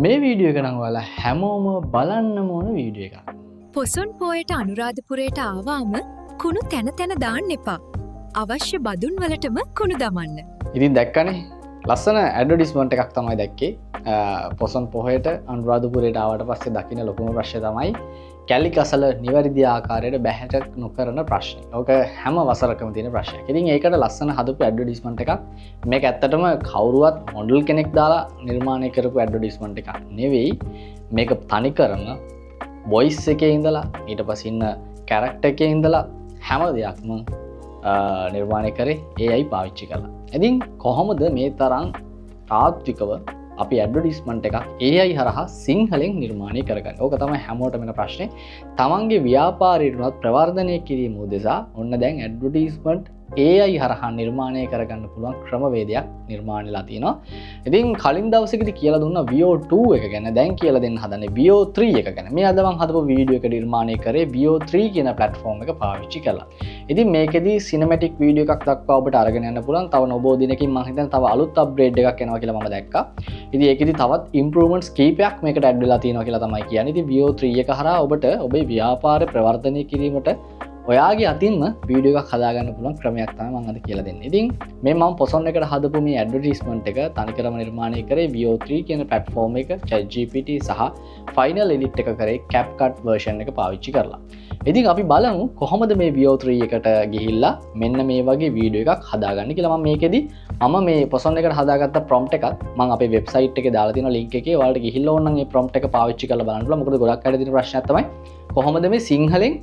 මේ වීඩියෝ එක නම් ඔයාලා හැමෝම බලන්නම ඕන වීඩියෝ එකක්. පොසොන් පෝයට අනුරාධපුරයට ආවාම කුණු තැන තැන දාන්න එපා. අවශ්‍ය බදුන් වලටම කුණු දමන්න. ඉතින් දැක්කනේ ලස්සන ඇඩ්වර්ටයිස්මන්ට් එකක් තමයි දැක්කේ. පොසොන් පොහයට අනුරාධපුරයට ආවට පස්සේ දකින්න ලොකුම ප්‍රශ්නේ තමයි කැලි කසල නිවැරදි ආකාරයට බැහැට නොකරන ප්‍රශ්නේ. ඕක හැම වසරකම තියෙන ප්‍රශ්නයක්. ඉතින් ඒකට ලස්සන හදපු ඇඩ්වර්ටයිස්මන්ට් එකක්. මේක ඇත්තටම කවුරුවත් මොඩල් කෙනෙක් දාලා නිර්මාණය කරපු ඇඩ්වර්ටයිස්මන්ට් එකක් නෙවෙයි. මේක තනිකරම වොයිස් එකේ ඉඳලා ඊට පස්සේ ඉන්න කැරක්ටර් එකේ ඉඳලා හැම දෙයක්ම නිර්මාණය කරේ AI පාවිච්චි කරලා. ඉතින් කොහොමද මේ තරම් තාත්විකව අපි ඇඩ්වර්ටයිස්මන්ට් එකක් AI හරහා සිංහලෙන් නිර්මාණය කරගන්නේ? ඕක තමයි හැමෝටම වෙන ප්‍රශ්නේ. තමන්ගේ ව්‍යාපාරයට උනත් ප්‍රවර්ධනය කිරීම උදෙසා ඔන්න දැන් ඇඩ්වර්ටයිස්මන්ට් AI හරහා නිර්මාණය කරගන්න පුළුවන් ක්‍රමවේදයක් නිර්මාණයලා තියෙනවා. ඉතින් කලින් දවසකදී කියලා දුන්නා VO2 එක ගැන. දැන් කියලා දෙන්න හදන්නේ VO3 එක ගැන. මේ අද මම හදපු වීඩියෝ එක නිර්මාණය කරේ VO3 කියන platform එක පාවිච්චි කරලා. ඉතින් මේකෙදී cinematic වීඩියෝ එකක් දක්වා ඔබට අරගෙන යන්න පුළුවන්. තව නොබෝ දිනකින් මම හිතන්නේ තව අලුත් අප්ග්‍රේඩ් එකක් එනවා කියලා මම දැක්කා. ඉතින් ඒකෙදි තවත් ඉම්ප්‍රූව්මන්ට්ස් කීපයක් මේකට ඇඩ් වෙලා තියෙනවා කියලා තමයි කියන්නේ. ඉතින් VO3 එක හරහා ඔබට ඔබේ ව්‍යාපාරය ප්‍රවර්ධනය කිරීමට ඔයාගේ අතින්ම වීඩියෝ එකක් හදාගන්න පුළුවන් ක්‍රමයක් තමයි මම අද කියලා දෙන්නේ. ඉතින් මේ මම පොසොන් එකට හදපු මේ ඇඩ්වර්ටයිස්මන්ට් එක තනිකරම නිර්මාණය කරේ VO3 කියන platform එක ChatGPT සහ Final Edit එක කරේ CapCut version එක පාවිච්චි කරලා. ඉතින් අපි බලමු කොහොමද මේ VO3 එකට ගිහිල්ලා මෙන්න මේ වගේ වීඩියෝ එකක් හදාගන්න කියලා. මම මේකෙදි මම මේ පොසොන් එකට හදාගත්ත prompt එකත් මම අපේ වෙබ්සයිට් එකේ දාලා තියෙන link එකේ ඔයාලට ගිහිල්ලා ඕනනම් මේ prompt එක පාවිච්චි කරලා බලන්න පුළුවන්. මොකද ගොඩක් අය දින ප්‍රශ්නයක් තමයි කොහොමද මේ සිංහලෙන්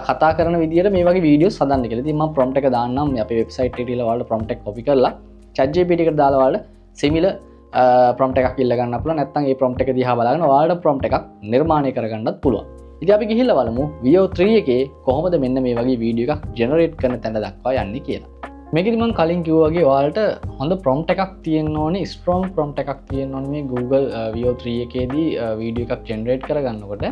කතා කරන විදිහට මේ වගේ වීඩියෝස් හදන්න කියලා. ඉතින් මම prompt එක දාන්නම් මේ අපේ වෙබ්සයිට් එකට ගිහලා ඔයාලට prompt එක copy කරලා ChatGPT එකට දාලා ඔයාලට similar prompt එකක් ඉල්ල ගන්න පුළුවන්. නැත්නම් මේ prompt එක දිහා බලාගෙන ඔයාලට prompt එකක් නිර්මාණය කරගන්නත් පුළුවන්. ඉතින් අපි ගිහිල්ලා බලමු VO3 එකේ කොහොමද මෙන්න මේ වගේ වීඩියෝ එකක් generate කරන තැන දක්වා යන්නේ කියලා. මේකෙදි මම කලින් කිව්වා වගේ ඔයාලට හොඳ prompt එකක් තියෙන්න ඕනේ, strong prompt එකක් තියෙන්න ඕනේ මේ Google VO3 එකේදී වීඩියෝ එකක් generate කරගන්නකොට.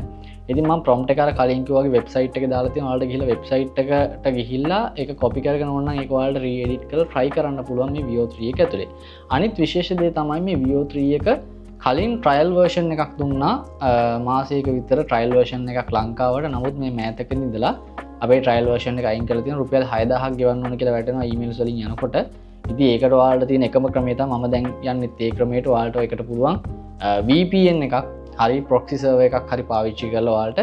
ඉතින් මම prompt එක අර කලින් කිව්වා වගේ වෙබ්සයිට් එකේ දාලා තියෙනවා. ඔයාලට ගිහිල්ලා වෙබ්සයිට් එකට ගිහිල්ලා ඒක copy කරගෙන ඕන නම් ඒක ඔයාලට re-edit කරලා try කරන්න පුළුවන් මේ VO3 එක ඇතුලේ. අනිත් විශේෂ දේ තමයි මේ VO3 එක කලින් trial version එකක් දුන්නා මාසයක විතර trial version එකක් ලංකාවට. නමුත් මේ මෑතකදී ඉඳලා අපේ trial version එක අයින් කරලා තියෙන රුපියල් 6000ක් ගෙවන්න ඕන කියලා වැටෙනවා emails වලින් යනකොට. ඉතින් ඒකට ඔයාලට තියෙන එකම ක්‍රමය තමයි මම දැන් යන්නෙත් ඒ ක්‍රමයට. ඔයාලට ඒකට පුළුවන් VPN එකක් හරි proxy server එකක් හරි පාවිච්චි කරලා ඔයාලට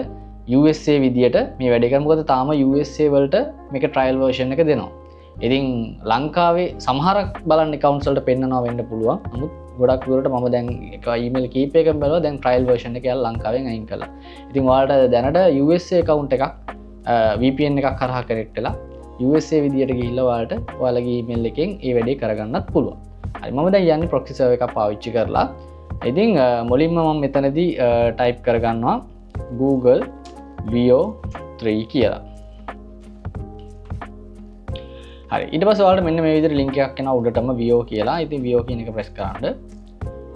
USA විදියට මේ වැඩේ කරන්න. මොකද තාම USA වලට මේක trial version එක දෙනවා. ඉතින් ලංකාවේ සමහරක් බලන්න accounts වලට පෙන්නනවා වෙන්න පුළුවන්. නමුත් ගොඩක් දුරට මම දැන් එක email කීපයකින් බලුවා දැන් trial version එක යාලා ලංකාවෙන් අයින් කළා. ඉතින් ඔයාලට දැනට USA account එකක් VPN එකක් කරහා connect වෙලා USA විදියට ගිහිල්ලා ඔයාලට ඔයාලගේ email එකෙන් ඒ වැඩේ කරගන්නත් පුළුවන්. හරි මම දැන් යන්නේ proxy server එකක් පාවිච්චි කරලා. ඉතින් මුලින්ම මම මෙතනදී ටයිප් කරගන්නවා Google VO3 කියලා. හරි ඊට පස්සේ ඔයාලට මෙන්න මේ විදිහට link එකක් එනවා උඩටම VO කියලා. ඉතින් VO කියන එක press කරන්න.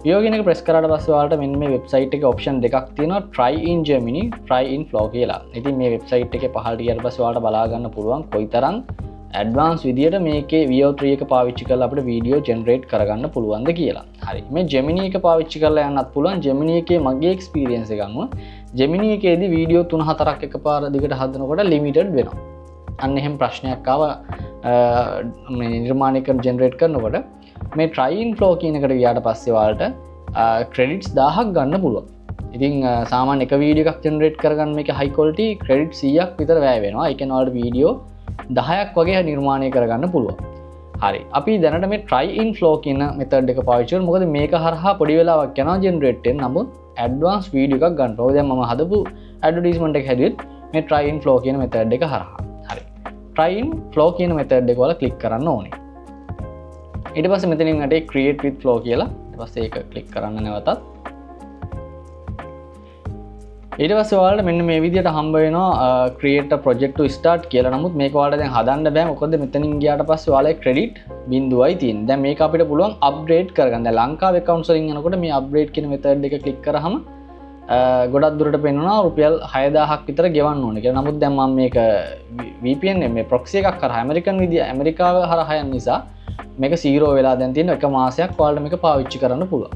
VO කියන එක press කරාට පස්සේ ඔයාලට මෙන්න මේ වෙබ්සයිට් එකේ option දෙකක් තියෙනවා try in Germany, try in Flow කියලා. ඉතින් මේ වෙබ්සයිට් එකේ පහළට ගියාට පස්සේ ඔයාලට බලා ගන්න පුළුවන් කොයිතරම් ඇඩ්වාන්ස් විදියට මේකේ VO3 එක පාවිච්චි කරලා අපිට වීඩියෝ ජෙනරේට් කරගන්න පුළුවන්ද කියලා. හරි මේ Gemini එක පාවිච්චි කරලා යන්නත් පුළුවන්. Gemini එකේ මගේ එක්ස්පීරියන්ස් එක අනුව Gemini එකේදී වීඩියෝ 3-4ක් එකපාර දිගට හදනකොට ලිමිටඩ් වෙනවා. අන්න එහෙම ප්‍රශ්නයක් ආවා මේ නිර්මාණය කරන ජෙනරේට් කරනකොට. මේ try in flow කියන එකට ගියාට පස්සේ ඔයාලට credits 1000ක් ගන්න පුළුවන්. ඉතින් සාමාන්‍ය එක වීඩියෝ එකක් ජෙනරේට් කරගන්න මේකේ high quality credits 100ක් විතර වැය වෙනවා. ඒ කියන්නේ ඔයාලට වීඩියෝ 10ක් වගේ නිර්මාණය කරගන්න පුළුවන්. හරි අපි දැනට මේ try in flow කියන method එක පාවිච්චි කරමු. මොකද මේක හරහා පොඩි වෙලාවක් යනවා generate වෙන්න. නමුත් advanced වීඩියෝ එකක් ගන්න ඕනේ. දැන් මම හදපු advertisement එක හැදුවෙත් මේ try in flow කියන method එක හරහා. හරි try in flow කියන method එක වල click කරන්න ඕනේ. ඊට පස්සේ මෙතනින් අට create with flow කියලා ඊට පස්සේ ඒක click කරන්න නැවතත්. ඊට පස්සේ ඔයාලට මෙන්න මේ විදිහට හම්බ වෙනවා create a project to start කියලා. නමුත් මේක ඔයාලට දැන් හදන්න බෑ. මොකද මෙතනින් ගියාට පස්සේ ඔයාලගේ credit බිඳුවයි තියෙන්නේ. දැන් මේක අපිට පුළුවන් upgrade කරගන්න. දැන් ලංකාවේ accounts වලින් යනකොට මේ upgrade කියන method එක click කරාම ගොඩක් දුරට පෙන්වනවා රුපියල් 6000ක් විතර ගෙවන්න ඕනේ කියලා. නමුත් දැන් මම මේක VPN මේ proxy එකක් කරා ඇමරිකාව හරහා යන නිසා මේක 0 වෙලා දැන් තියෙන එක මාසයක් ඔයාලට මේක පාවිච්චි කරන්න පුළුවන්.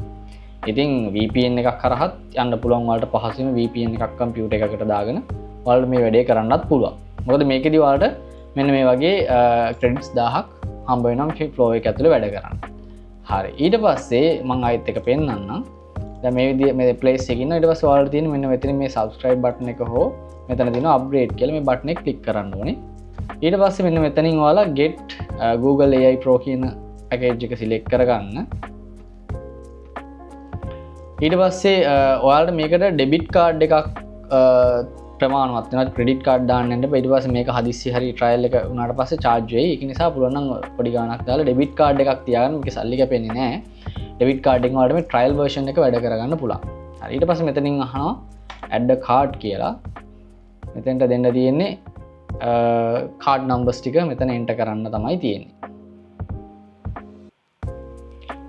ඉතින් VPN එකක් කරහත් යන්න පුළුවන් වලට පහසුවෙන් VPN එකක් කම්පියුටර් එකකට දාගෙන ඔයාලට මේ වැඩේ කරන්නත් පුළුවන්. මොකද මේකෙදි ඔයාලට මෙන්න මේ වගේ ක්‍රෙඩිට්ස් 1000ක් හම්බ වෙනවා ෆ්ලෝ එක ඇතුලේ වැඩ කරන්න. හරි. ඊට පස්සේ මම ආයෙත් එක පෙන්නන්නම්. දැන් මේ විදිය මේ ප්ලේස් එකේ ඉන්න ඊට පස්සේ ඔයාලට තියෙන මෙන්න මෙතන මේ subscribe button එක හෝ මෙතන තියෙන upgrade කියලා මේ button එක click කරන්න ඕනේ. ඊට පස්සේ මෙන්න මෙතනින් ඔයාලා get Google AI Pro කියන package එක select කරගන්න. ඊට පස්සේ ඔයාලට මේකට debit card එකක් ප්‍රමාණවත් වෙනවා credit card දාන්න යන්න බෑ. ඊට පස්සේ මේක හදිස්සි හරි trial එක වුණාට පස්සේ charge වෙයි. ඒක නිසා පුළුවන් නම් පොඩි ගාණක් දාලා debit card එකක් තියාගන්න. මේකේ සල්ලි කැපෙන්නේ නැහැ. debit card එකෙන් ඔයාලට මේ trial version එක වැඩ කරගන්න පුළුවන්. හරි. ඊට පස්සේ මෙතනින් අහනවා add a card කියලා. මෙතෙන්ට දෙන්න තියෙන්නේ card numbers ටික මෙතන enter කරන්න තමයි තියෙන්නේ.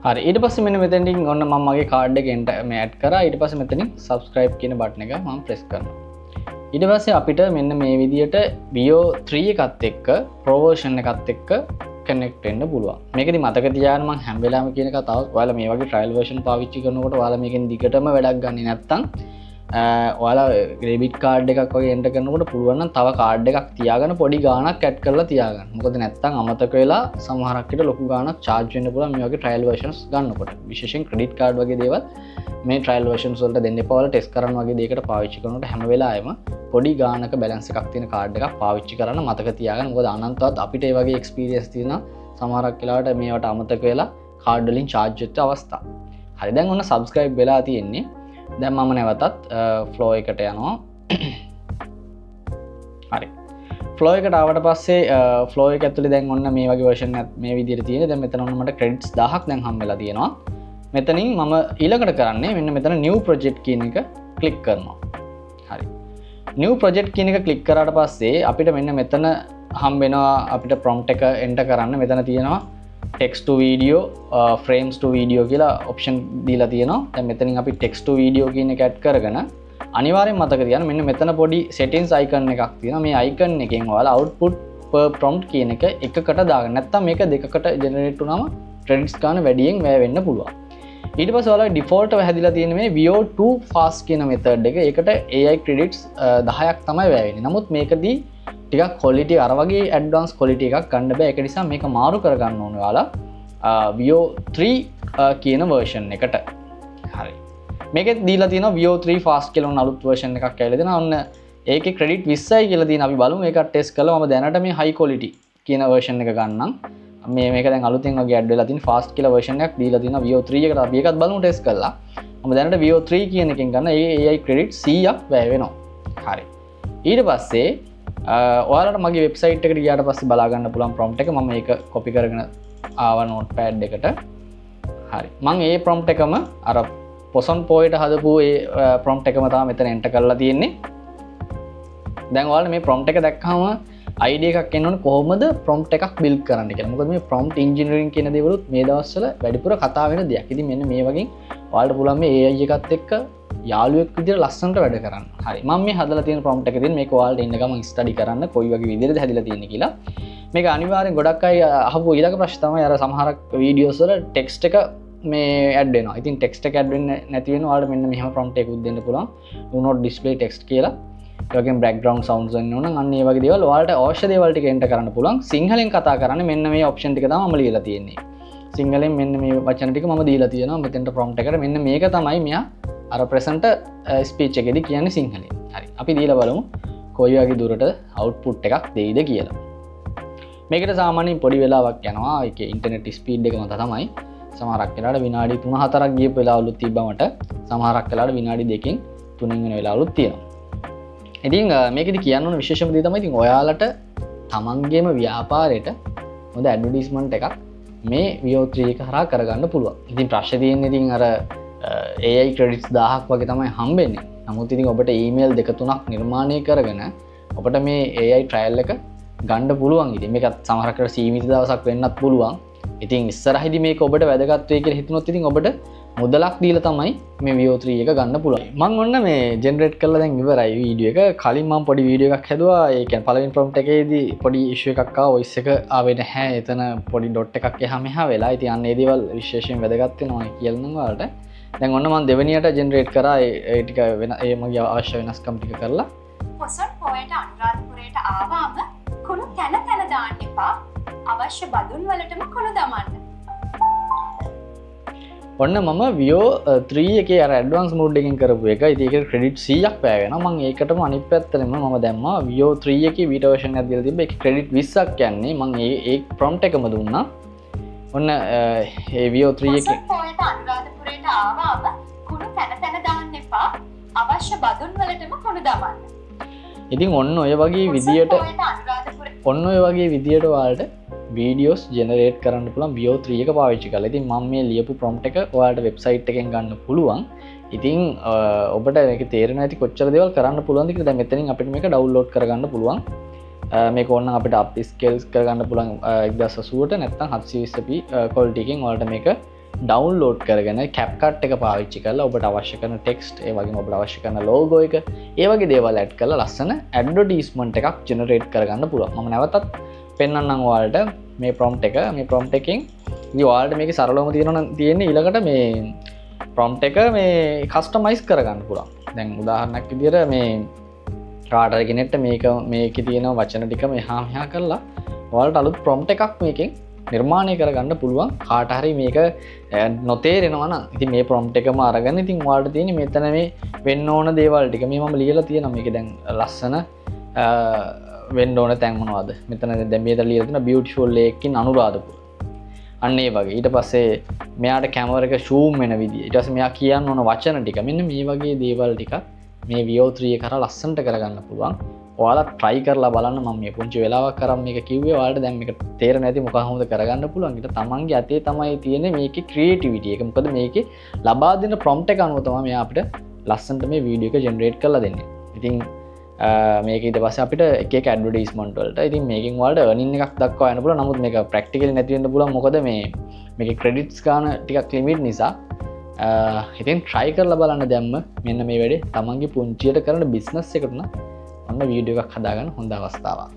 හරි. ඊට පස්සේ මෙන්න මෙතනින් ඔන්න මම මගේ card එක මේ add කරා. ඊට පස්සේ මෙතනින් subscribe කියන button එක මම press කරනවා. ඊට පස්සේ අපිට මෙන්න මේ විදියට Vio 3 එකත් එක්ක Pro version එකත් එක්ක connect වෙන්න පුළුවන්. මේකෙදි මතක තියාගන්න මම හැම වෙලාවෙම කියන කතාව ඔයාලා මේ වගේ trial version පාවිච්චි කරනකොට ඔයාලා මේකෙන් දිගටම වැඩක් ගන්නේ නැත්නම් ඔයාලා debit card එකක් වගේ enter කරනකොට පුළුවන් නම් තව card එකක් තියාගෙන පොඩි ගාණක් add කරලා තියාගන්න. මොකද නැත්නම් අමතක වෙලා සමහරක් විට ලොකු ගාණක් charge වෙන්න පුළුවන් මේ වගේ trial versions ගන්නකොට. විශේෂයෙන් credit card වගේ දේවල් මේ trial versions වලට දෙන්න එපා. ඔයාලා test කරන්න වගේ දෙයකට පාවිච්චි කරනකොට හැම වෙලාවෙම පොඩි ගානක බැලන්ස් එකක් තියෙන කාඩ් එකක් පාවිච්චි කරන්න මතක තියාගන්න. මොකද අනන්තවත් අපිට ඒ වගේ එක්ස්පීරියන්ස් තියෙන සමහරක් වෙලාවට මේවට අමතක වෙලා කාඩ් වලින් charge වෙච්ච අවස්ථා. හරි දැන් ඔන්න subscribe වෙලා තියෙන්නේ. දැන් මම නැවතත් flow එකට යනවා. හරි. flow එකට ආවට පස්සේ flow එක ඇතුලේ දැන් ඔන්න මේ වගේ version එකක් මේ විදිහට තියෙනවා. දැන් මෙතන ඔන්න මට credits 1000ක් දැන් හම්බෙලා තියෙනවා. මෙතනින් මම ඊළඟට කරන්නේ මෙන්න මෙතන new project කියන එක click කරනවා. හරි. new project කියන එක click කරාට පස්සේ අපිට මෙන්න මෙතන හම්බෙනවා අපිට prompt එක enter කරන්න. මෙතන තියෙනවා text to video frames to video කියලා option දීලා තියෙනවා. දැන් මෙතනින් අපි text to video කියන එක add කරගෙන අනිවාර්යෙන් මතක තියාගන්න මෙන්න මෙතන පොඩි settings icon එකක් තියෙනවා. මේ icon එකෙන් ඔයාලා output per prompt කියන එක එකකට දාගන්න. නැත්නම් මේක දෙකකට generate වුණාම credits ගන්න වැඩියෙන් වැය වෙන්න පුළුවන්. ඊට පස්සේ ඔයාලා default හැදිලා තියෙන මේ Vio 2 fast කියන method එක. ඒකට AI credits 10ක් තමයි වැය වෙන්නේ. නමුත් මේකදී ටිකක් quality අර වගේ advanced quality එකක් ගන්න බෑ. ඒක නිසා මේක මාරු කරගන්න ඕනේ ඔයාලා Vio 3 කියන version එකට. හරි. මේකෙත් දීලා තියෙනවා Vio 3 fast කියලා උන අලුත් version එකක් ඇවිල්ලා දෙනවා. ඔන්න ඒකේ credit 20යි කියලා තියෙන අපි බලමු. මේකට test කළා. මම දැනට මේ high quality කියන version එක ගන්නම්. මේක දැන් අලුතෙන් වගේ ඇඩ් වෙලා තියෙන fast කියලා version එකක් දීලා තියෙනවා Vio 3 එකට. අපි ඒකත් බලමු ටෙස්ට් කරලා. මම දැනට Vio 3 කියන එකෙන් ගන්න AI credit 100ක් වැය වෙනවා. හරි. ඊට පස්සේ ඔයාලට මගේ වෙබ්සයිට් එකට ගියාට පස්සේ බලා ගන්න පුළුවන් prompt එක. මම ඒක copy කරගෙන ආව notepad එකට. හරි. මම මේ prompt එකම අර Poson Poet හදපු ඒ prompt එකම තමයි මෙතන enter කරලා තියෙන්නේ. දැන් ඔයාලට මේ prompt එක දැක්කම idea එකක් එන්න ඕනේ කොහොමද prompt එකක් build කරන්න කියලා. මොකද මේ prompt engineering කියන දේවලුත් මේ දවස්වල වැඩිපුර කතා වෙන දෙයක්. ඉතින් මෙන්න මේ වගේ ඔයාලට පුළුවන් මේ AI එකත් එක්ක යාළුවෙක් විදිහට ලස්සනට වැඩ කරන්න. හරි. මම මේ හදලා තියෙන prompt එක තියෙන මේක ඔයාලට ඉන්න ගමන් study කරන්න කොයි වගේ විදිහටද හැදිලා තියෙන්නේ කියලා. මේක අනිවාර්යෙන් ගොඩක් අය අහපු ඊළඟ ප්‍රශ්න තමයි අර සමහරක් videos වල text එක මේ add වෙනවා. ඉතින් text එක add වෙන්නේ නැති වෙන ඔයාලට මෙන්න මෙහෙම prompt එකකුත් දෙන්න පුළුවන්. do not display text කියලා. ඒකෙන් background sounds එන්න ඕන. අන්න ඒ වගේ දේවල් ඔයාලට අවශ්‍ය දේවල් ටික enter කරන්න පුළුවන්. සිංහලෙන් කතා කරන්නේ මෙන්න මේ option ටික තමයි මම ලියලා තියෙන්නේ. සිංහලෙන් මෙන්න මේ වචන ටික මම දීලා තියෙනවා මෙතෙන්ට prompt එකට. මෙන්න මේක තමයි මෙයා අර present speech එකේදී කියන්නේ සිංහලෙන්. හරි. අපි දීලා බලමු කොයි වගේ දුරට output එකක් දෙයිද කියලා. මේකට සාමාන්‍යයෙන් පොඩි වෙලාවක් යනවා. ඒකේ internet speed එක මත තමයි. සමහරක් වෙලාවට විනාඩි 3-4ක් ගියපු වෙලාවලුත් තිබ්බමට සමහරක් වෙලාවට විනාඩි 2කින් 3කින් වෙන වෙලාවලුත් තියෙනවා. ඉතින් මේකෙදි කියන්න ඕන විශේෂම දේ තමයි ඉතින් ඔයාලට තමන්ගේම ව්‍යාපාරයට හොඳ ඇඩ්වර්ටයිස්මන්ට් එකක් මේ Vio 3 එක හරහා කරගන්න පුළුවන්. ඉතින් ප්‍රශ්නේ තියෙන්නේ ඉතින් අර AI credits 1000ක් වගේ තමයි හම්බෙන්නේ. නමුත් ඉතින් ඔබට email 2-3ක් නිර්මාණය කරගෙන ඔබට මේ AI trial එක ගන්න පුළුවන්. ඉතින් මේකත් සමහරකට සීමිත දවසක් වෙන්නත් පුළුවන්. ඉතින් ඉස්සරහදී මේක ඔබට වැදගත් වෙයි කියලා හිතනොත් ඉතින් ඔබට මුදලක් දීලා තමයි මේ Vio 3 එක ගන්න පුළුවන්. මම ඔන්න මේ ජෙනරේට් කරලා දැන් ඉවරයි වීඩියෝ එක. කලින් මම පොඩි වීඩියෝ එකක් හැදුවා. ඒ කියන්නේ පළවෙනි prompt එකේදී පොඩි ඉෂුව එකක් ආවා. voice එක ආවේ නැහැ. එතන පොඩි dot එකක් එහා මෙහා වෙලා. ඉතින් අන්න ඒ දේවල් විශේෂයෙන් වැදගත් වෙනවා කියලා නම් ඔයාලට. දැන් ඔන්න මම දෙවෙනියට ජෙනරේට් කරා ඒ ටික වෙන ඒ මගේ අවශ්‍ය වෙනස්කම් ටික කරලා පොසොන් පොයට අනුරාධපුරයට ආවාම කුණු තැන තැන දාන්න එපා. අවශ්‍ය බදුන් වලටම කුණු දමන්න. ඔන්න මම වියෝ 3 එකේ අර ඇඩ්වාන්ස් මෝඩ් එකකින් කරපු එක. ඉතින් ඒකට ක්‍රෙඩිට් 100ක් වැය වෙනවා. මම ඒකටම අනිත් පැත්තටම මම දැම්මා වියෝ 3 එකේ බීටා version එකක් දීලා තිබ්බා. ඒක ක්‍රෙඩිට් 20ක් යන්නේ. මම ඒ ප්‍රොම්ප්ට් එකම දුන්නා. ඔන්න ඒ වියෝ 3 එකේ පොසොන් පොයට අනුරාධපුරයට ආවාම කුණු තැන තැන දාන්න එපා. අවශ්‍ය බදුන් වලටම කුණු දමන්න. ඉතින් ඔන්න ඔය වගේ විදියට ඔන්න ඔය වගේ විදියට ඔයාලට වීඩියෝස් ජෙනරේට් කරන්න පුළුවන් වියෝ 3 එක පාවිච්චි කරලා. ඉතින් මම මේ ලියපු ප්‍රොම්ප්ට් එක ඔයාලට වෙබ්සයිට් එකෙන් ගන්න පුළුවන්. ඉතින් ඔබට මේක තේරෙනවා ඇති කොච්චර දේවල් කරන්න පුළුවන්ද කියලා. දැන් මෙතනින් අපිට මේක ඩවුන්ලෝඩ් කරගන්න පුළුවන්. මේක ඕනනම් අපිට අප් ස්කේල්ස් කරගන්න පුළුවන් 1080ට නැත්නම් 720p quality එකකින් ඔයාලට මේක ඩවුන්ලෝඩ් කරගෙන CapCut එක පාවිච්චි කරලා ඔබට අවශ්‍ය කරන ටෙක්ස්ට් ඒ වගේම ඔබට අවශ්‍ය කරන logo එක ඒ වගේ දේවල් ඇඩ් කරලා ලස්සන ඇඩ්වර්ටයිස්මන්ට් එකක් ජෙනරේට් කරගන්න පුළුවන්. මම නැවතත් පෙන්වන්නම් ඔයාලට මේ ප්‍රොම්ප්ට් එක. මේ ප්‍රොම්ප්ට් එකෙන් ඉතින් ඔයාලට මේකේ සරලවම තියෙන්නේ ඊළඟට මේ ප්‍රොම්ප්ට් එක මේ කස්ටමයිස් කරගන්න පුළුවන්. දැන් උදාහරණයක් විදියට මේ කාට හරි කෙනෙක්ට මේකේ තියෙන වචන ටික මෙහා මෙහා කරලා ඔයාලට අලුත් ප්‍රොම්ප්ට් එකක් මේකෙන් නිර්මාණය කරගන්න පුළුවන්. කාට හරි මේක නොතේරෙනවා නම් ඉතින් මේ ප්‍රොම්ප්ට් එකම අරගෙන ඉතින් ඔයාලට තියෙන්නේ මෙතන මේ වෙන්න ඕන දේවල් ටික මේ මම ලියලා තියෙනවා. මේක දැන් ලස්සන වෙන්න ඕන තැන් මොනවද? මෙතන දැන් මේක ලියලා තියෙනවා beautiful lake in අනුරාධපුර. අන්න ඒ වගේ. ඊට පස්සේ මෙයාට කැමරා එක zoom වෙන විදිය. ඊට පස්සේ මෙයා කියන්න ඕන වචන ටික. මෙන්න මේ වගේ දේවල් ටික මේ VO3 එක කරා ලස්සනට කරගන්න පුළුවන්. ඔයාලා try කරලා බලන්න. මම මේ පුංචි වෙලාවක් කරන් මේක කිව්වේ ඔයාලට දැන් මේක තේරෙන්නේ නැති මොකක්ද කරගන්න පුළුවන්. ඊට තමන්ගේ අතේ තමයි තියෙන්නේ මේකේ creativity එක. මොකද මේකේ ලබා දෙන prompt එක අනුව තමයි මෙයා අපිට ලස්සනට මේ වීඩියෝ එක generate කරලා දෙන්නේ. ඉතින් මේක ඊට පස්සේ අපිට එක එක ඇඩ්වර්ටයිස්මන්ට් වලට ඉතින් මේකෙන් ඔයාලට earning එකක් දක්වා යන්න පුළුවන්. නමුත් මේක practically නැති වෙන්න පුළුවන්. මොකද මේකේ credits ගන්න ටිකක් limit නිසා. ඉතින් try කරලා බලන්න දැම්ම මෙන්න මේ වැඩේ තමන්ගේ පුංචියට කරන business එකට නම් ඔන්න වීඩියෝ එකක් හදාගන්න හොඳ අවස්ථාවක්.